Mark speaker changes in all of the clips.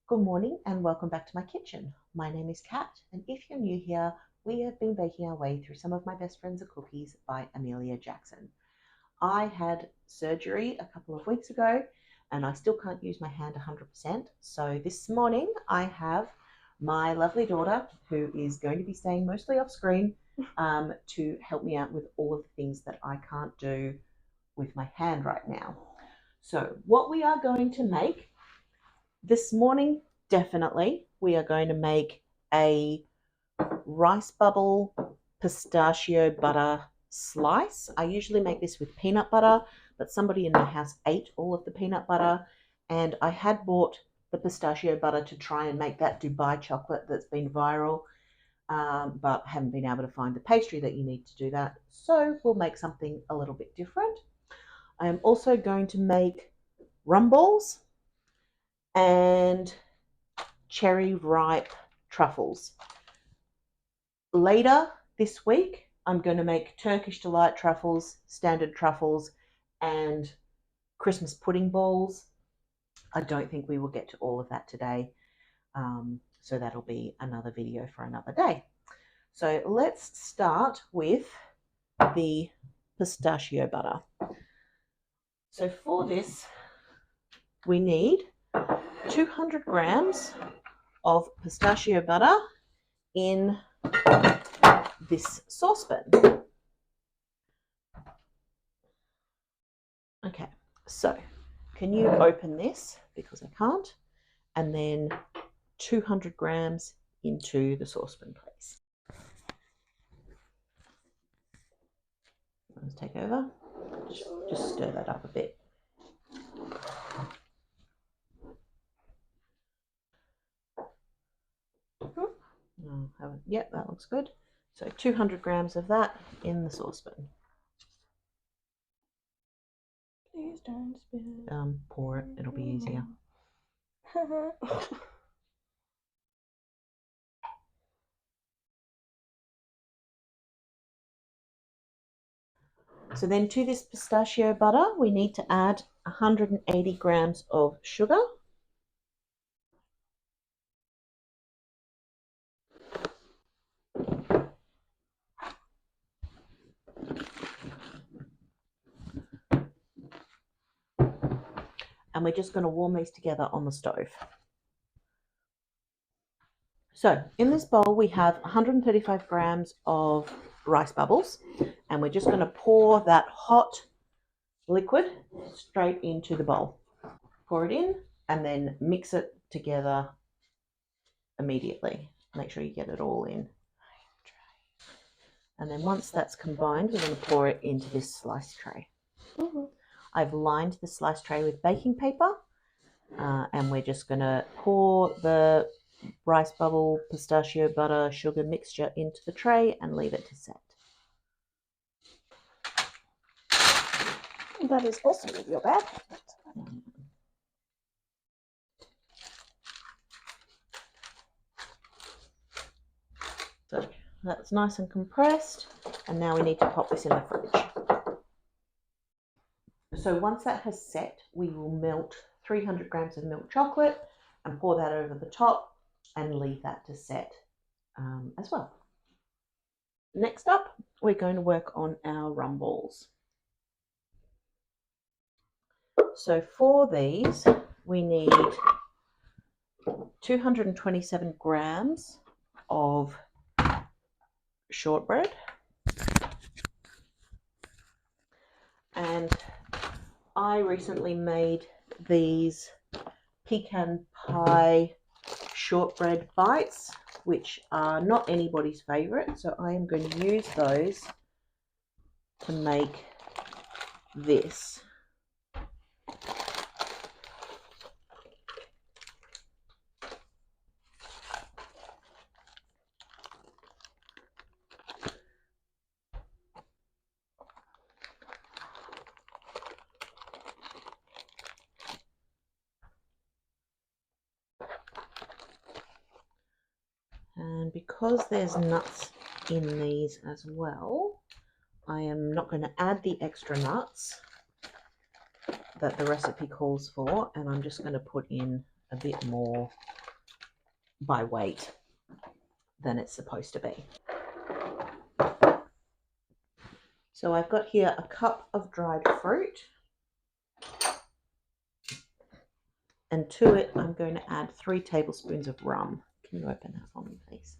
Speaker 1: Good morning and welcome back to my kitchen. My name is Kat, and if you're new here, we have been baking our way through Some of My Best Friends Are Cookies by Amelia Jackson. I had surgery a couple of weeks ago and I still can't use my hand 100%. So this morning I have my lovely daughter, who is going to be staying mostly off screen, to help me out with all of the things that I can't do with my hand right now. So what we are going to make this morning, definitely, we are going to make a rice bubble pistachio butter slice. I usually make this with peanut butter, but somebody in my house ate all of the peanut butter, and I had bought the pistachio butter to try and make that Dubai chocolate that's been viral, but haven't been able to find the pastry that you need to do that. So we'll make something a little bit different. I am also going to make rum balls and cherry ripe truffles. Later this week, I'm going to make Turkish delight truffles, standard truffles, and Christmas pudding balls. I don't think we will get to all of that today, so that'll be another video for another day. So let's start with the pistachio butter. So for this, we need 200 grams of pistachio butter in this saucepan. Okay, so can you open this, because I can't, and then 200 grams into the saucepan, please. Let's take over. Just stir that up a bit. Yep, that looks good. So 200 grams of that in the saucepan.
Speaker 2: Please don't spill.
Speaker 1: Pour it, it'll be easier. So then to this pistachio butter, we need to add 180 grams of sugar. And we're just going to warm these together on the stove. So in this bowl, we have 135 grams of rice bubbles, and we're just going to pour that hot liquid straight into the bowl. Pour it in and then mix it together immediately. Make sure you get it all in. And then once that's combined, we're going to pour it into this slice tray. I've lined the slice tray with baking paper, and we're just going to pour the rice bubble, pistachio butter, sugar mixture into the tray and leave it to set.
Speaker 2: That is also with your bag.
Speaker 1: So that's nice and compressed, and now we need to pop this in the fridge. So once that has set, we will melt 300 grams of milk chocolate and pour that over the top and leave that to set as well. Next up, we're going to work on our rum balls. So for these, we need 227 grams of shortbread, and I recently made these pecan pie shortbread bites, which are not anybody's favorite, so I am going to use those to make this. And because there's nuts in these as well, I am not going to add the extra nuts that the recipe calls for, and I'm just going to put in a bit more by weight than it's supposed to be. So I've got here a cup of dried fruit, and to it I'm going to add 3 tablespoons of rum. Can you open that for me, please?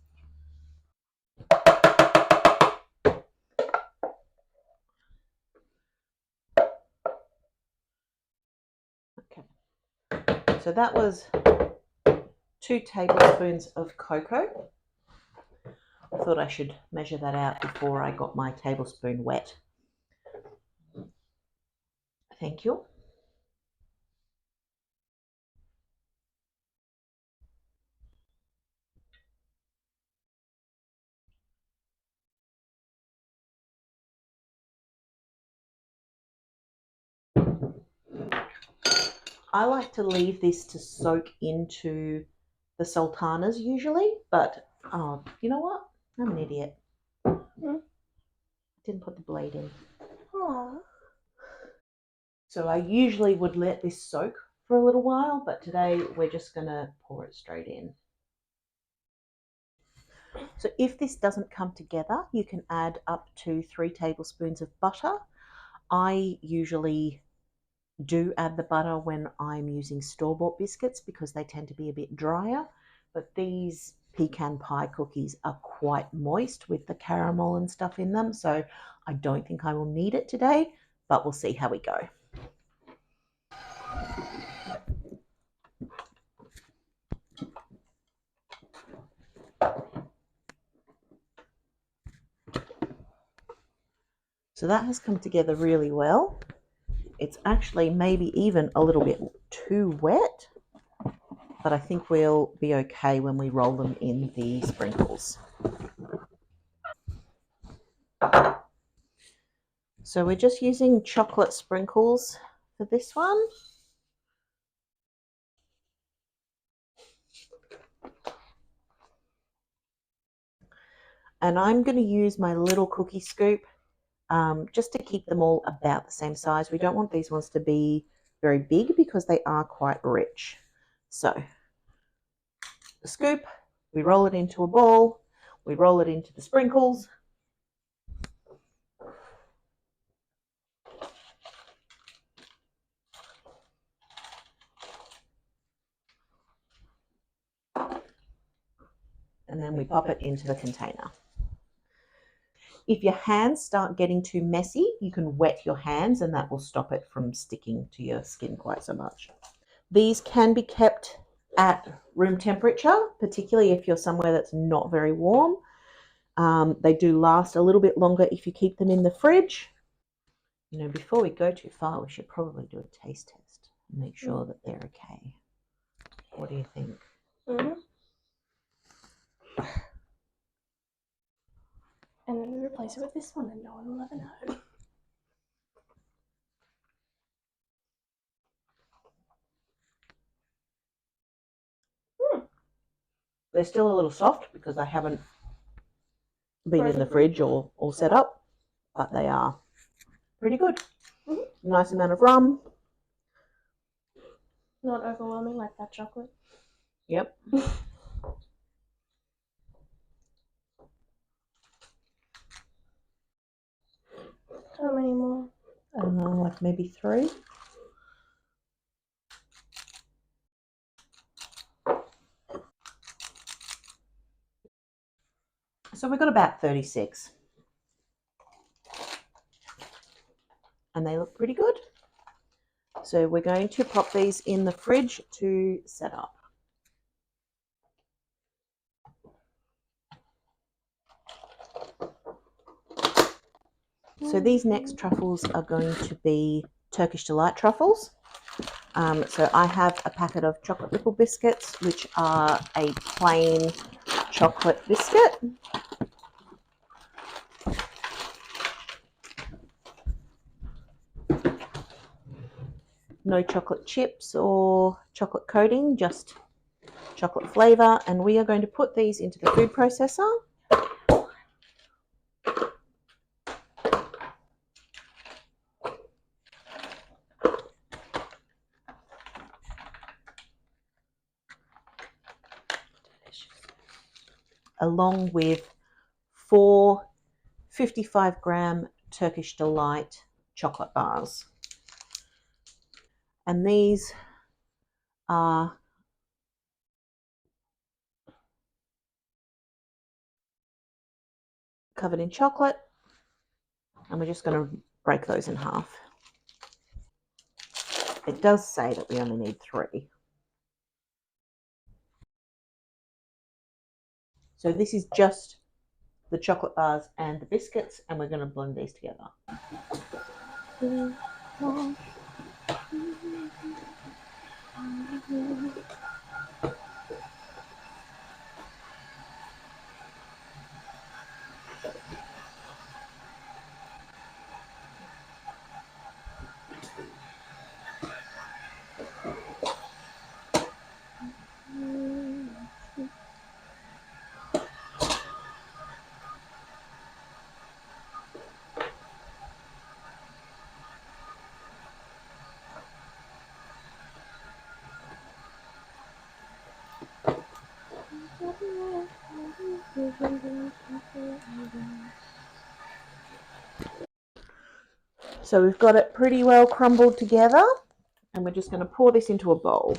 Speaker 1: Okay, so that was 2 tablespoons of cocoa. I thought I should measure that out before I got my tablespoon wet. Thank you. I like to leave this to soak into the sultanas usually, but you know what? I'm an idiot. Didn't put the blade in.
Speaker 2: Aww.
Speaker 1: So I usually would let this soak for a little while, but today we're just gonna pour it straight in. So if this doesn't come together, you can add up to 3 tablespoons of butter. I usually do add the butter when I'm using store-bought biscuits because they tend to be a bit drier, but these pecan pie cookies are quite moist with the caramel and stuff in them, so I don't think I will need it today, but we'll see how we go. So that has come together really well. It's actually maybe even a little bit too wet, but I think we'll be okay when we roll them in the sprinkles. So we're just using chocolate sprinkles for this one. And I'm going to use my little cookie scoop just to keep them all about the same size. We don't want these ones to be very big because they are quite rich. So the scoop, we roll it into a ball, we roll it into the sprinkles. And then we pop it into the container. If your hands start getting too messy, you can wet your hands and that will stop it from sticking to your skin quite so much. These can be kept at room temperature, particularly if you're somewhere that's not very warm. They do last a little bit longer if you keep them in the fridge. You know, before we go too far, we should probably do a taste test and make sure that they're okay. What do you think?
Speaker 2: And then we replace it with this one and no one will ever know.
Speaker 1: They're still a little soft because they haven't been in the fridge or set up, but they are pretty good. Nice amount of rum.
Speaker 2: Not overwhelming like that chocolate.
Speaker 1: Yep.
Speaker 2: How many more?
Speaker 1: Like maybe 3. So we've got about 36. And they look pretty good. So we're going to pop these in the fridge to set up. So these next truffles are going to be Turkish Delight truffles. So I have a packet of chocolate ripple biscuits, which are a plain chocolate biscuit. No chocolate chips or chocolate coating, just chocolate flavour. And we are going to put these into the food processor. along with 4 55-gram Turkish Delight chocolate bars. And these are covered in chocolate, and we're just going to break those in half. It does say that we only need 3. So this is just the chocolate bars and the biscuits, and we're going to blend these together. So we've got it pretty well crumbled together, and we're just going to pour this into a bowl.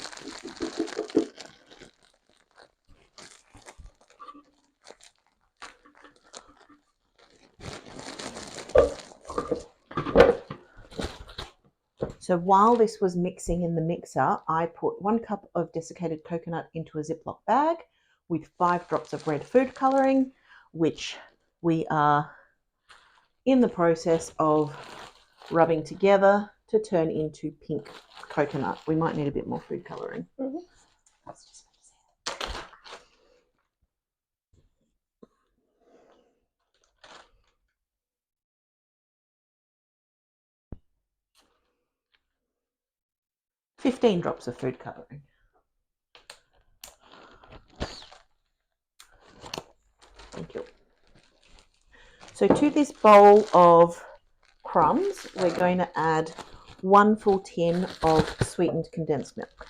Speaker 1: So while this was mixing in the mixer, I put 1 cup of desiccated coconut into a Ziploc bag with 5 drops of red food colouring, which we are in the process of rubbing together to turn into pink coconut. We might need a bit more food colouring.
Speaker 2: Mm-hmm.
Speaker 1: 15 drops of food colouring. Thank you. So to this bowl of crumbs, we're going to add 1 full tin of sweetened condensed milk.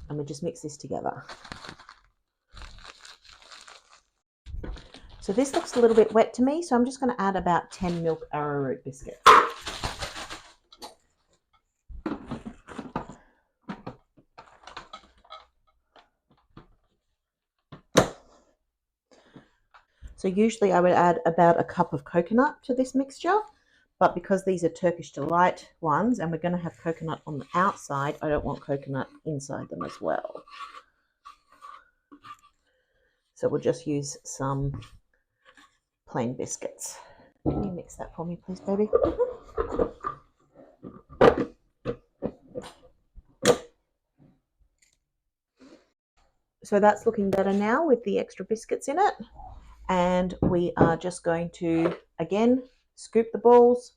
Speaker 1: And we just mix this together. So this looks a little bit wet to me, so I'm just going to add about 10 milk arrowroot biscuits. So usually I would add about a cup of coconut to this mixture, but because these are Turkish Delight ones and we're going to have coconut on the outside, I don't want coconut inside them as well. So we'll just use some plain biscuits. Can you mix that for me, please, baby? So that's looking better now with the extra biscuits in it. And we are just going to, again, scoop the balls,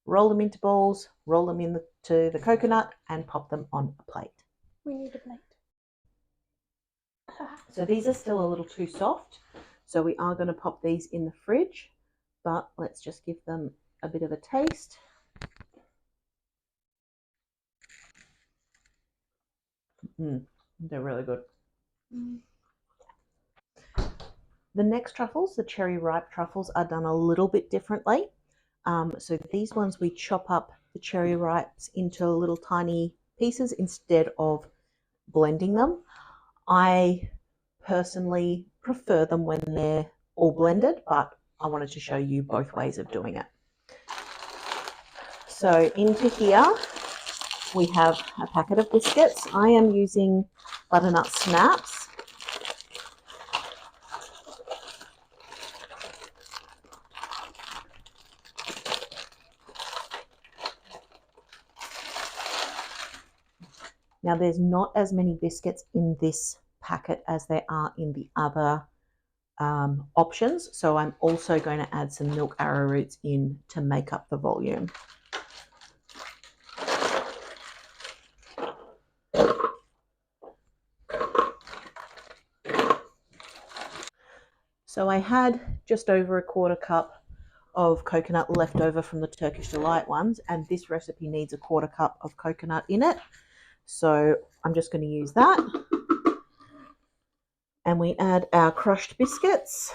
Speaker 1: roll them into balls, roll them into the coconut, and pop them on a plate.
Speaker 2: We need a plate.
Speaker 1: So these are still a little too soft, so we are going to pop these in the fridge, but let's just give them a bit of a taste. They're really good. The next truffles, the cherry ripe truffles, are done a little bit differently. So these ones we chop up the cherry ripes into little tiny pieces instead of blending them. I personally prefer them when they're all blended, but I wanted to show you both ways of doing it. So into here we have a packet of biscuits. I am using butternut snaps. Now there's not as many biscuits in this packet as there are in the other options, so I'm also going to add some milk arrowroots in to make up the volume. So I had just over a 1/4 cup of coconut left over from the Turkish Delight ones, and this recipe needs a 1/4 cup of coconut in it. So I'm just going to use that. And we add our crushed biscuits.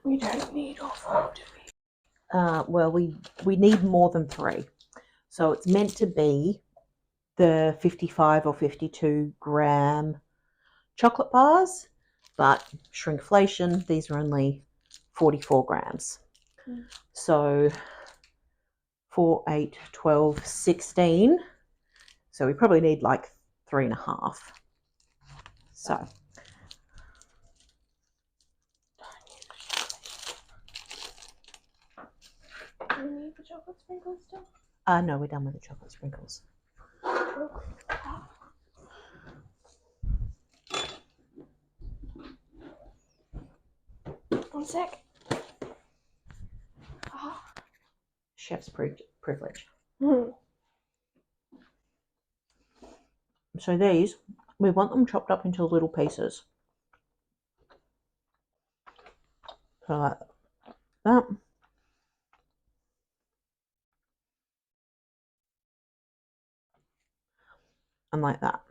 Speaker 2: We don't need all 4, do we?
Speaker 1: Well, we need more than 3. So it's meant to be the 55 or 52 gram chocolate bars, but shrinkflation, these are only 44 grams. So 4, 8, 12, 16. So we probably need like 3.5. So
Speaker 2: Do we need the chocolate sprinkles still?
Speaker 1: no, we're done with the chocolate sprinkles.
Speaker 2: One sec.
Speaker 1: Chef's privilege. So these, we want them chopped up into little pieces. So like that. And like that.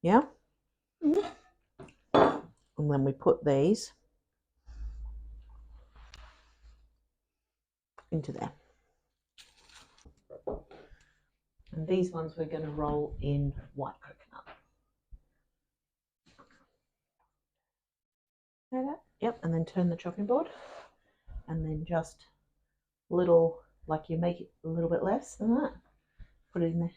Speaker 1: Yeah? And then we put these into there. And these ones we're going to roll in white coconut.
Speaker 2: Like that?
Speaker 1: Yep, and then turn the chopping board. And then just little, like you make it a little bit less than that. Put it in there.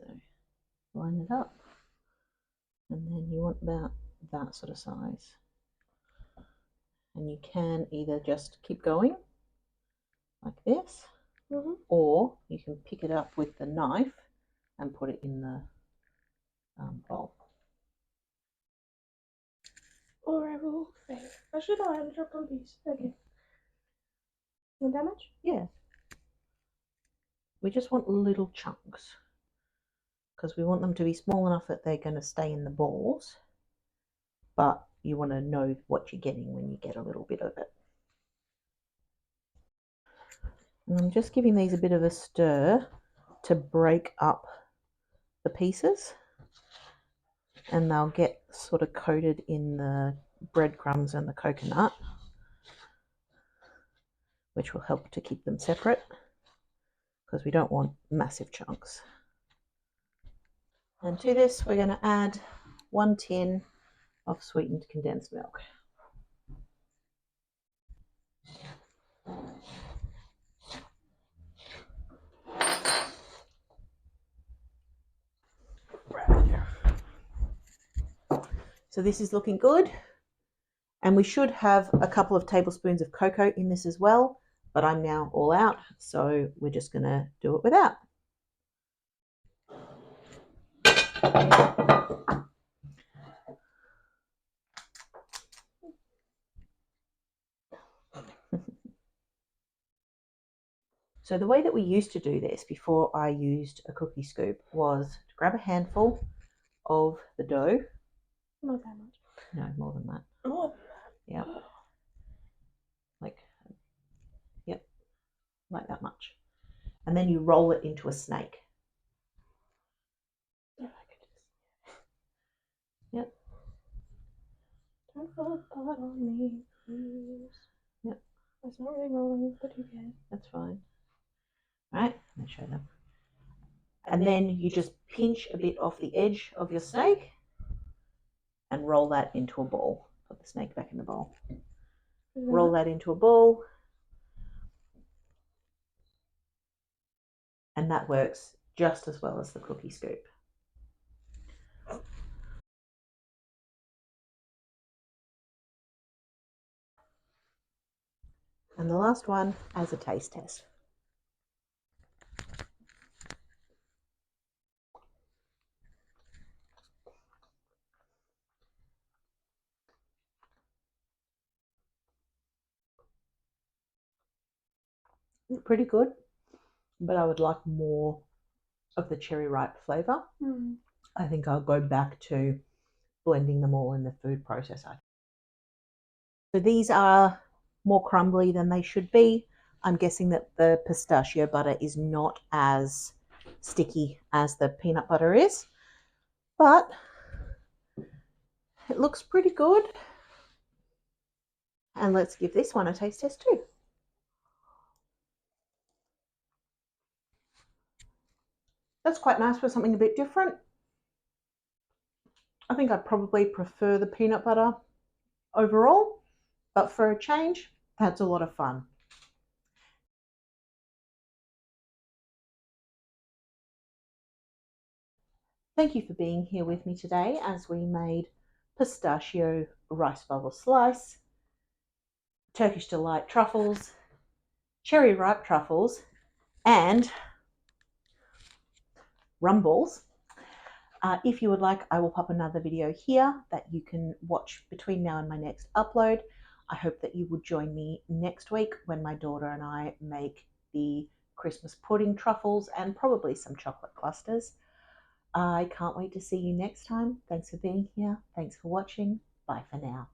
Speaker 1: So line it up. And then you want about that sort of size. And you can either just keep going like this, or you can pick it up with the knife and put it in the bowl.
Speaker 2: Or I will fail. Actually, no, I haven't dropped one piece. Okay. Not that much?
Speaker 1: Yeah. We just want little chunks because we want them to be small enough that they're going to stay in the balls, but you want to know what you're getting when you get a little bit of it. And I'm just giving these a bit of a stir to break up the pieces, and they'll get sort of coated in the breadcrumbs and the coconut, which will help to keep them separate because we don't want massive chunks. And to this we're going to add 1 tin of sweetened condensed milk. So this is looking good, and we should have a couple of tablespoons of cocoa in this as well, but I'm now all out, so we're just going to do it without. So the way that we used to do this before I used a cookie scoop was to grab a handful of the dough.
Speaker 2: Not that much.
Speaker 1: No, more than that.
Speaker 2: More than
Speaker 1: Yeah. Like that much. And then you roll it into a snake.
Speaker 2: that. If I could just.
Speaker 1: Yep.
Speaker 2: Don't fall apart on me, please.
Speaker 1: Yep.
Speaker 2: It's not really rolling, but who cares?
Speaker 1: That's fine. All right, let me show them. And then you just pinch a bit off the edge of your snake and roll that into a ball. Put the snake back in the bowl. Roll that into a ball. And that works just as well as the cookie scoop. And the last one as a taste test. Pretty good, but I would like more of the cherry ripe flavour. I think I'll go back to blending them all in the food processor. So these are more crumbly than they should be. I'm guessing that the pistachio butter is not as sticky as the peanut butter is, but it looks pretty good. And let's give this one a taste test too. That's quite nice for something a bit different. I think I probably prefer the peanut butter overall, but for a change, that's a lot of fun. Thank you for being here with me today as we made pistachio rice bubble slice, Turkish delight truffles, cherry ripe truffles, and rum balls. If you would like, I will pop another video here that you can watch between now and my next upload. I hope that you would join me next week when my daughter and I make the Christmas pudding truffles and probably some chocolate clusters. I can't wait to see you next time. Thanks for being here. Thanks for watching. Bye for now.